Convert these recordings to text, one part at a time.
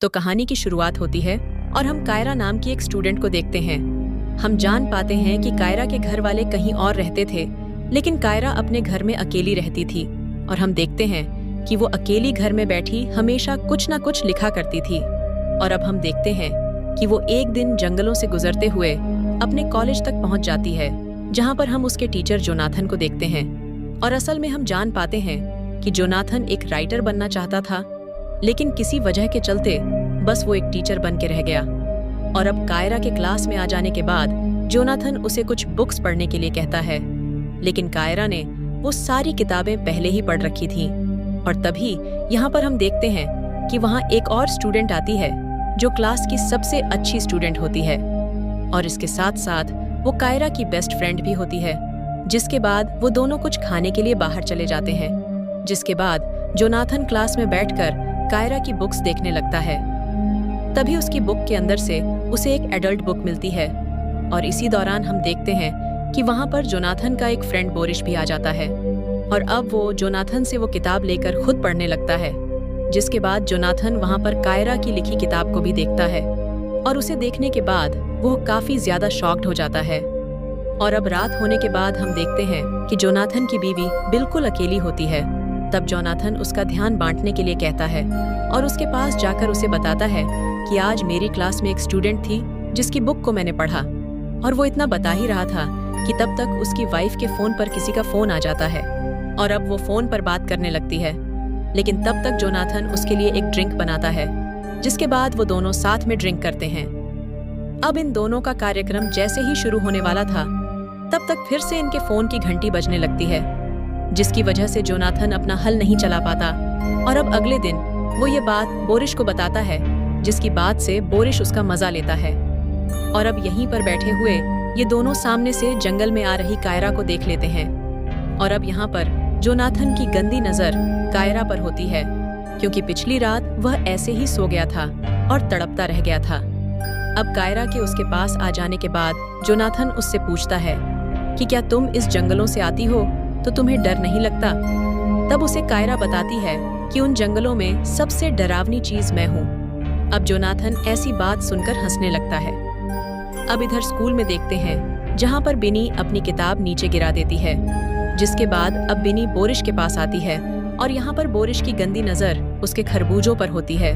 तो कहानी की शुरुआत होती है और हम कायरा नाम की एक स्टूडेंट को देखते हैं। हम जान पाते हैं कि कायरा के घर वाले कहीं और रहते थे, लेकिन कायरा अपने घर में अकेली रहती थी और हम देखते हैं कि वो अकेली घर में बैठी हमेशा कुछ न कुछ लिखा करती थी। और अब हम देखते हैं कि वो एक दिन जंगलों से गुजरते हुए अपने कॉलेज तक पहुंच जाती है, जहां पर हम उसके टीचर जोनाथन को देखते हैं। और असल में हम जान पाते हैं कि जोनाथन एक राइटर बनना चाहता था, लेकिन किसी वजह के चलते बस वो एक टीचर बन के रह गया। और अब कायरा के क्लास में आ जाने के बाद जोनाथन उसे कुछ बुक्स पढ़ने के लिए कहता है, लेकिन कायरा ने वो सारी किताबें पहले ही पढ़ रखी थीं। और तभी यहाँ पर हम देखते हैं कि वहाँ एक और स्टूडेंट आती है जो क्लास की सबसे अच्छी स्टूडेंट होती है, और इसके साथ साथ वो कायरा की बेस्ट फ्रेंड भी होती है। जिसके बाद वो दोनों कुछ खाने के लिए बाहर चले जाते हैं। जिसके बाद जोनाथन क्लास में बैठकर कायरा की बुक्स देखने लगता है। तभी उसकी बुक के अंदर से उसे एक एडल्ट बुक मिलती है, और इसी दौरान हम देखते हैं कि वहाँ पर जोनाथन का एक फ्रेंड बोरिश भी आ जाता है। और अब वो जोनाथन से वो किताब लेकर खुद पढ़ने लगता है। जिसके बाद जोनाथन वहाँ पर कायरा की लिखी किताब को भी देखता है, और उसे देखने के बाद वो काफी ज्यादा शॉक्ड हो जाता है। और अब रात होने के बाद हम देखते हैं कि जोनाथन की बीवी बिल्कुल अकेली होती है। तब जोनाथन उसका ध्यान बांटने के लिए कहता है और उसके पास जाकर उसे बताता है कि आज मेरी क्लास में एक स्टूडेंट थी जिसकी बुक को मैंने पढ़ा। और वो इतना बता ही रहा था कि तब तक उसकी वाइफ के फोन पर किसी का फोन आ जाता है, और अब वो फोन पर बात करने लगती है। लेकिन तब तक जोनाथन उसके लिए एक ड्रिंक बनाता है, जिसके बाद वो दोनों साथ में ड्रिंक करते हैं। अब इन दोनों का कार्यक्रम जैसे ही शुरू होने वाला था, तब तक फिर से इनके फोन की घंटी बजने लगती है, जिसकी वजह से जोनाथन अपना हल नहीं चला पाता। और अब अगले दिन वो ये बात बोरिश को बताता है, जिसकी बात से बोरिश उसका मजा लेता है। और अब यहीं पर बैठे हुए ये दोनों सामने से जंगल में आ रही कायरा को देख लेते हैं। और अब यहाँ पर जोनाथन की गंदी नजर कायरा पर होती है, क्योंकि पिछली रात वह ऐसे ही सो गया था और तड़पता रह गया था। अब कायरा के उसके पास आ जाने के बाद जोनाथन उससे पूछता है कि क्या तुम इस जंगलों से आती हो तो तुम्हें डर नहीं लगता। तब उसे कायरा बताती है कि उन जंगलों में सबसे डरावनी चीज मैं हूँ। अब जोनाथन ऐसी बात सुनकर हंसने लगता है। अब इधर स्कूल में देखते हैं, जहाँ पर बिनी अपनी किताब नीचे गिरा देती है। जिसके बाद अब बिनी बोरिश के पास आती है, और यहाँ पर बोरिश की गंदी नजर उसके खरबूजों पर होती है।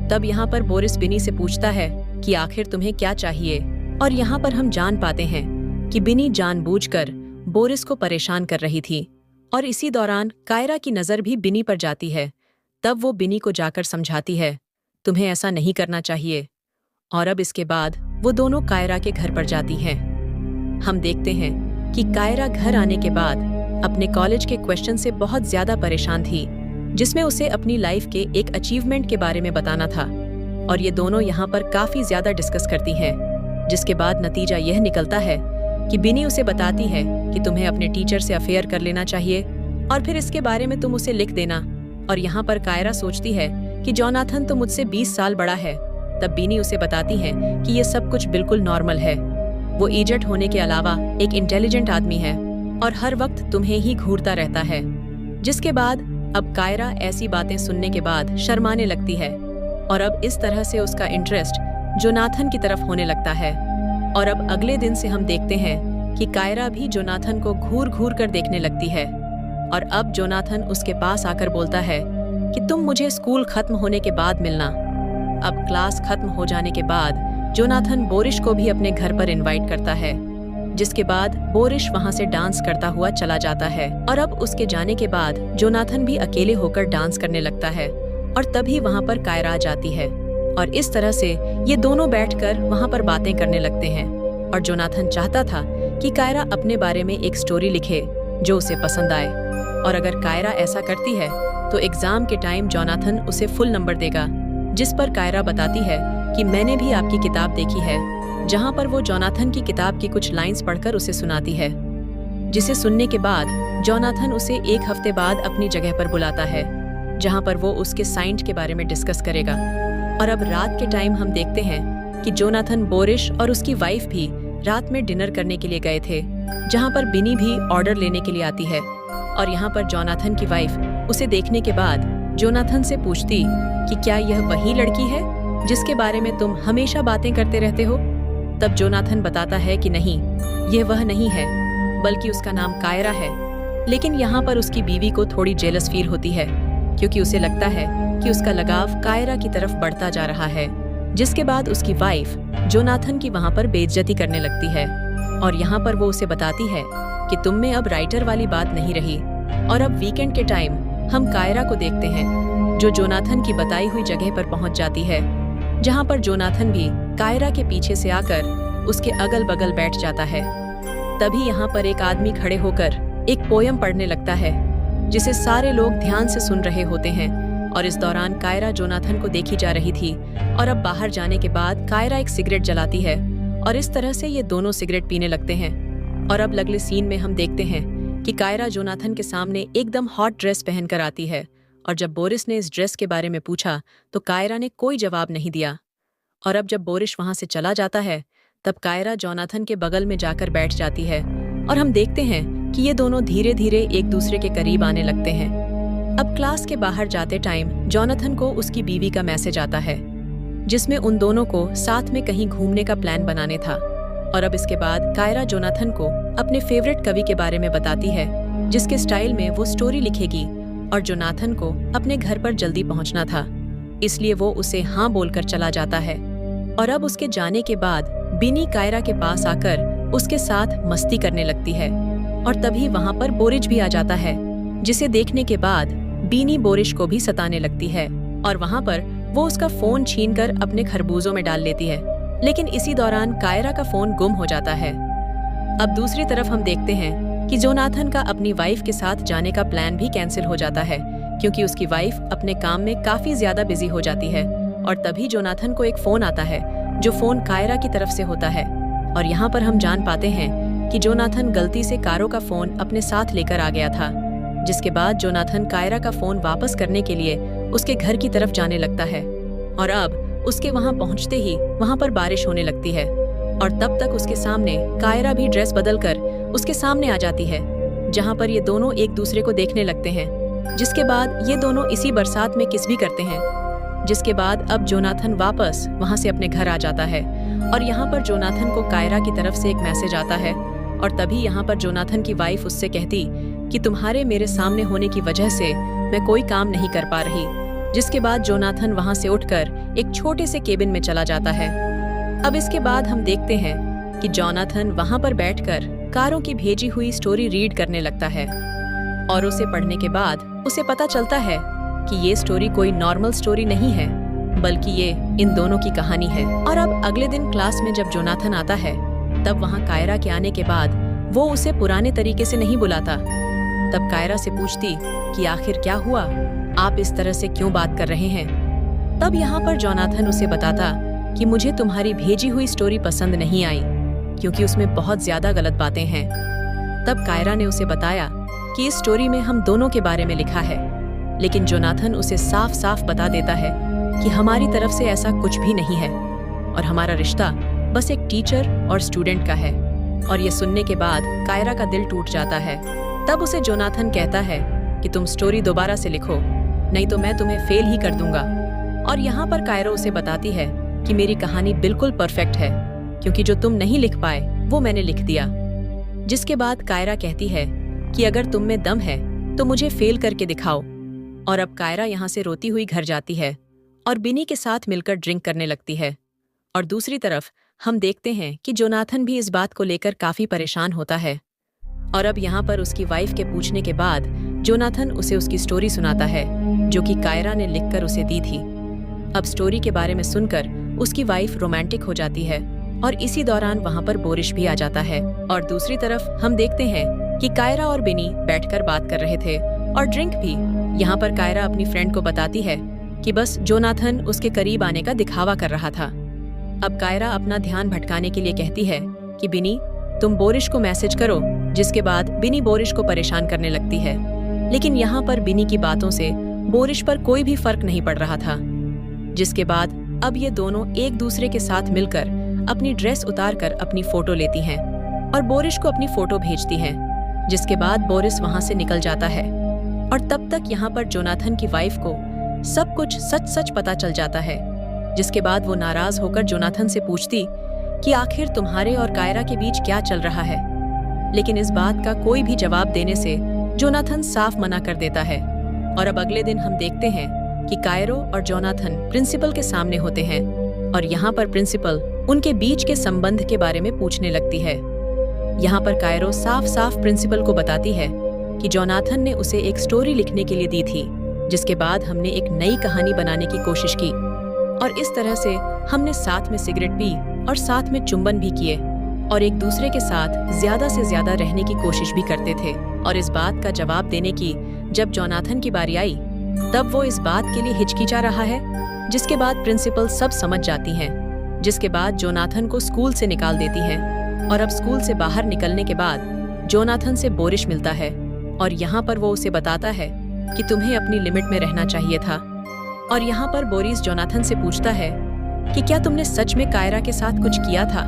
तब यहाँ पर बोरिस बिनी से पूछता है कि आखिर तुम्हें क्या चाहिए। और यहाँ पर हम जान पाते हैं कि बिनी जानबूझकर बोरिस को परेशान कर रही थी। और इसी दौरान कायरा की नजर भी बिनी पर जाती है। तब वो बिनी को जाकर समझाती है, तुम्हें ऐसा नहीं करना चाहिए। और अब इसके बाद वो दोनों कायरा के घर पर जाती हैं। हम देखते हैं कि कायरा घर आने के बाद अपने कॉलेज के क्वेश्चन से बहुत ज्यादा परेशान थी, जिसमें उसे अपनी लाइफ के एक अचीवमेंट के बारे में बताना था। और ये दोनों यहाँ पर काफी ज्यादा डिस्कस करती हैं, जिसके बाद नतीजा यह निकलता है कि बिनी उसे बताती है कि तुम्हें अपने टीचर से अफेयर कर लेना चाहिए, और फिर इसके बारे में तुम उसे लिख देना। और यहाँ पर कायरा सोचती है कि जोनाथन तो मुझसे 20 साल बड़ा है। तब बिनी उसे बताती है कि ये सब कुछ बिल्कुल नॉर्मल है। वो एजेड होने के अलावा एक इंटेलिजेंट आदमी है और हर वक्त तुम्हें ही घूरता रहता है। जिसके बाद अब कायरा ऐसी बातें सुनने के बाद शर्माने लगती है, और अब इस तरह से उसका इंटरेस्ट जोनाथन की तरफ होने लगता है। और अब अगले दिन से हम देखते हैं कि कायरा भी जोनाथन को घूर घूर कर देखने लगती है। और अब जोनाथन उसके पास आकर बोलता है कि तुम मुझे स्कूल खत्म होने के बाद मिलना। अब क्लास खत्म हो जाने के बाद जोनाथन बोरिश को भी अपने घर पर इनवाइट करता है, जिसके बाद बोरिश वहां से डांस करता हुआ चला जाता है। और अब उसके जाने के बाद जोनाथन भी अकेले होकर डांस करने लगता है, और तभी वहां पर कायरा आ जाती है। और इस तरह से ये दोनों बैठकर वहां पर बातें करने लगते हैं। और जोनाथन चाहता था कि कायरा अपने बारे में एक स्टोरी लिखे जो उसे पसंद आए, और अगर कायरा ऐसा करती है तो एग्जाम के टाइम जोनाथन उसे फुल नंबर देगा। जिस पर कायरा बताती है कि मैंने भी आपकी किताब देखी है, जहां पर वो जोनाथन की किताब की कुछ लाइंस पढ़कर उसे सुनाती है। जिसे सुनने के बाद जोनाथन उसे एक हफ्ते बाद अपनी जगह पर बुलाता है, जहां पर वो उसके साइंस के बारे में डिस्कस करेगा। और अब रात के टाइम हम देखते हैं कि जोनाथन बोरिश और उसकी वाइफ भी रात में डिनर करने के लिए गए थे, जहां पर बिनी भी ऑर्डर लेने के लिए आती है। और यहाँ पर जोनाथन की वाइफ उसे देखने के बाद जोनाथन से पूछती कि क्या यह वही लड़की है जिसके बारे में तुम हमेशा बातें करते रहते हो। तब जोनाथन बताता है कि नहीं, यह वह नहीं है, बल्कि उसका नाम कायरा है। लेकिन यहाँ पर उसकी बीवी को थोड़ी जेलस फील होती है, क्योंकि उसे लगता है कि उसका लगाव कायरा की तरफ बढ़ता जा रहा है। जिसके बाद उसकी वाइफ जोनाथन की वहाँ पर बेइज्जती करने लगती है और यहाँ पर वो उसे बताती है कि तुम में अब राइटर वाली बात नहीं रही। और अब वीकेंड के टाइम हम कायरा को देखते हैं, जो जोनाथन की बताई हुई जगह पर पहुंच जाती है, जहाँ पर जोनाथन भी कायरा के पीछे से आकर उसके अगल बगल बैठ जाता है। तभी यहाँ पर एक आदमी खड़े होकर एक पोयम पढ़ने लगता है, जिसे सारे लोग ध्यान से सुन रहे होते हैं। और इस दौरान कायरा जोनाथन को देखी जा रही थी और अब बाहर जाने के बाद कायरा एक सिगरेट जलाती है और इस तरह से ये दोनों सिगरेट पीने लगते हैं। और अब अगले सीन में हम देखते हैं कि कायरा जोनाथन के सामने एकदम हॉट ड्रेस पहनकर आती है और जब बोरिस ने इस ड्रेस के बारे में पूछा तो कायरा ने कोई जवाब नहीं दिया। और अब जब बोरिस वहां से चला जाता है तब कायरा जोनाथन के बगल में जाकर बैठ जाती है और हम देखते हैं कि ये दोनों धीरे धीरे एक दूसरे के करीब आने लगते हैं। अब क्लास के बाहर जाते टाइम जोनाथन को उसकी बीवी का मैसेज आता है, जिसमें उन दोनों को साथ में कहीं घूमने का प्लान बनाने था। और अब इसके बाद कायरा जोनाथन को अपने फेवरेट कवि के बारे में बताती है, जिसके स्टाइल में वो स्टोरी लिखेगी। और जोनाथन को अपने घर पर जल्दी पहुंचना था, इसलिए वो उसे हाँ बोलकर चला जाता है। और अब उसके जाने के बाद बिनी कायरा के पास आकर उसके साथ मस्ती करने लगती है और तभी वहां पर बोरिस भी आ जाता है, जिसे देखने के बाद बीनी बोरिस को भी सताने लगती है और वहां पर वो उसका फोन छीनकर अपने खरबूजों में डाल लेती है। लेकिन इसी दौरान कायरा का फोन गुम हो जाता है। अब दूसरी तरफ हम देखते हैं कि जोनाथन का अपनी वाइफ के साथ जाने का प्लान भी कैंसिल हो जाता है, क्योंकि उसकी वाइफ अपने काम में काफी ज्यादा बिजी हो जाती है। और तभी जोनाथन को एक फोन आता है, जो फोन कायरा की तरफ से होता है। और यहाँ पर हम जान पाते हैं कि जोनाथन गलती से कारो का फोन अपने साथ लेकर आ गया था। जिसके बाद जोनाथन कायरा का फोन वापस करने के लिए उसके घर की तरफ जाने लगता है और अब उसके वहां पहुंचते ही वहां पर बारिश होने लगती है और तब तक उसके सामने कायरा भी ड्रेस बदलकर उसके सामने आ जाती है, जहां पर ये दोनों एक दूसरे को देखने लगते हैं। जिसके बाद ये दोनों इसी बरसात में किस भी करते हैं। जिसके बाद अब जोनाथन वापस वहां से अपने घर आ जाता है और यहाँ पर जोनाथन को कायरा की तरफ से एक मैसेज आता है और तभी यहाँ पर जोनाथन की वाइफ उससे कहती कि तुम्हारे मेरे सामने होने की वजह से मैं कोई काम नहीं कर पा रही। जिसके बाद जोनाथन वहां से उठकर एक छोटे से केबिन में चला जाता है। अब इसके बाद हम देखते हैं कि जोनाथन वहां पर बैठकर कारों की भेजी हुई स्टोरी रीड करने लगता है और उसे पढ़ने के बाद उसे पता चलता है कि ये स्टोरी कोई नॉर्मल स्टोरी नहीं है, बल्कि ये इन दोनों की कहानी है। और अब अगले दिन क्लास में जब जोनाथन आता है तब वहाँ कायरा के आने के बाद वो उसे पुराने तरीके से नहीं बुलाता। तब कायरा से पूछती कि आखिर क्या हुआ, आप इस तरह से क्यों बात कर रहे हैं। तब यहाँ पर जोनाथन उसे बताता कि मुझे तुम्हारी भेजी हुई स्टोरी पसंद नहीं आई, क्योंकि उसमें बहुत ज्यादा गलत बातें हैं। तब कायरा ने उसे बताया कि इस स्टोरी में हम दोनों के बारे में लिखा है, लेकिन जोनाथन उसे साफ साफ बता देता है कि हमारी तरफ से ऐसा कुछ भी नहीं है और हमारा रिश्ता बस एक टीचर और स्टूडेंट का है। और ये सुनने के बाद कायरा का दिल टूट जाता है। तब उसे जोनाथन कहता है कि तुम स्टोरी दोबारा से लिखो, नहीं तो मैं तुम्हें फेल ही कर दूंगा। और यहाँ पर कायरा उसे बताती है कि मेरी कहानी बिल्कुल परफेक्ट है, क्योंकि जो तुम नहीं लिख पाए वो मैंने लिख दिया। जिसके बाद कायरा कहती है कि अगर तुम में दम है तो मुझे फेल करके दिखाओ। और अब कायरा यहाँ से रोती हुई घर जाती है और बिनी के साथ मिलकर ड्रिंक करने लगती है। और दूसरी तरफ हम देखते हैं कि जोनाथन भी इस बात को लेकर काफी परेशान होता है। और अब यहाँ पर उसकी वाइफ के पूछने के बाद जोनाथन उसे उसकी स्टोरी सुनाता है, जो कि कायरा ने लिखकर उसे दी थी। अब स्टोरी के बारे में सुनकर उसकी वाइफ रोमांटिक हो जाती है और इसी दौरान वहाँ पर बोरिस भी आ जाता है। और दूसरी तरफ हम देखते हैं कि कायरा और बिनी बैठकर बात कर रहे थे और ड्रिंक भी। यहाँ पर कायरा अपनी फ्रेंड को बताती है कि बस जोनाथन उसके करीब आने का दिखावा कर रहा था। अब कायरा अपना ध्यान भटकाने के लिए कहती है कि बिनी तुम बोरिस को मैसेज करो। जिसके बाद बिनी बोरिस को परेशान करने लगती है, लेकिन यहाँ पर बिनी की बातों से बोरिस पर कोई भी फर्क नहीं पड़ रहा था। जिसके बाद अब ये दोनों एक दूसरे के साथ मिलकर अपनी ड्रेस उतारकर अपनी फोटो लेती हैं और बोरिस को अपनी फोटो भेजती हैं। जिसके बाद बोरिस वहां से निकल जाता है और तब तक यहाँ पर जोनाथन की वाइफ को सब कुछ सच सच पता चल जाता है, जिसके बाद वो नाराज होकर जोनाथन से पूछती कि आखिर तुम्हारे और कायरा के बीच क्या चल रहा है। लेकिन इस बात का कोई भी जवाब देने से जोनाथन साफ मना कर देता है। और अब अगले दिन हम देखते हैं कि कायरो और जोनाथन प्रिंसिपल के सामने होते हैं और यहाँ पर प्रिंसिपल उनके बीच के संबंध के बारे में पूछने लगती है। यहाँ पर कायरो साफ साफ प्रिंसिपल को बताती है कि जोनाथन ने उसे एक स्टोरी लिखने के लिए दी थी, जिसके बाद हमने एक नई कहानी बनाने की कोशिश की और इस तरह से हमने साथ में सिगरेट पी और साथ में चुंबन भी किए और एक दूसरे के साथ ज्यादा से ज्यादा रहने की कोशिश भी करते थे। और इस बात का जवाब देने की जब जोनाथन की बारी आई तब वो इस बात के लिए हिचकिचा रहा है, जिसके बाद प्रिंसिपल सब समझ जाती हैं, जिसके बाद जोनाथन को स्कूल से निकाल देती हैं। और अब स्कूल से बाहर निकलने के बाद जोनाथन से बोरिश मिलता है और यहाँ पर वो उसे बताता है कि तुम्हें अपनी लिमिट में रहना चाहिए था। और यहाँ पर बोरिस जोनाथन से पूछता है कि क्या तुमने सच में कायरा के साथ कुछ किया था?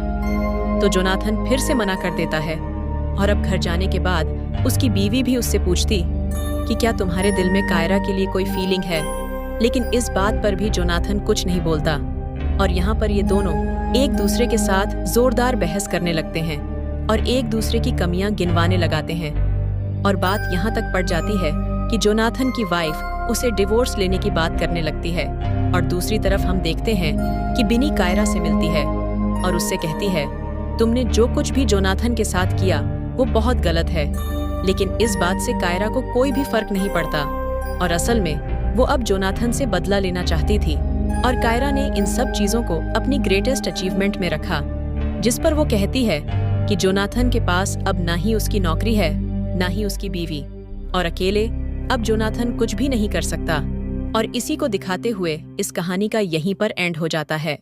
तो जोनाथन फिर से मना कर देता है। और अब घर जाने के बाद उसकी बीवी भी उससे पूछती कि क्या तुम्हारे दिल में कायरा के लिए कोई फीलिंग है? लेकिन इस बात पर भी जोनाथन कुछ नहीं बोलता और यहाँ पर ये दोनों एक दूसरे के साथ जोरदार बहस करने लगते हैं और एक दूसरे की कमियां गिनवाने लगाते हैं। और बात यहाँ तक पड़ जाती है कि जोनाथन की वाइफ उसे डिवोर्स लेने की बात करने लगती है और दूसरी तरफ हम देखते हैं कि बिनी कायरा से मिलती है और उससे कहती है, तुमने जो कुछ भी जोनाथन के साथ किया वो बहुत गलत है। लेकिन इस बात से कायरा को कोई भी फर्क नहीं पड़ता और असल में वो अब जोनाथन से बदला लेना चाहती थी और कायरा ने इन सब चीजों को अपनी ग्रेटेस्ट अचीवमेंट में रखा, जिस पर वो कहती है कि जोनाथन के पास अब ना ही उसकी नौकरी है ना ही उसकी बीवी और अकेले अब जोनाथन कुछ भी नहीं कर सकता। और इसी को दिखाते हुए इस कहानी का यहीं पर एंड हो जाता है।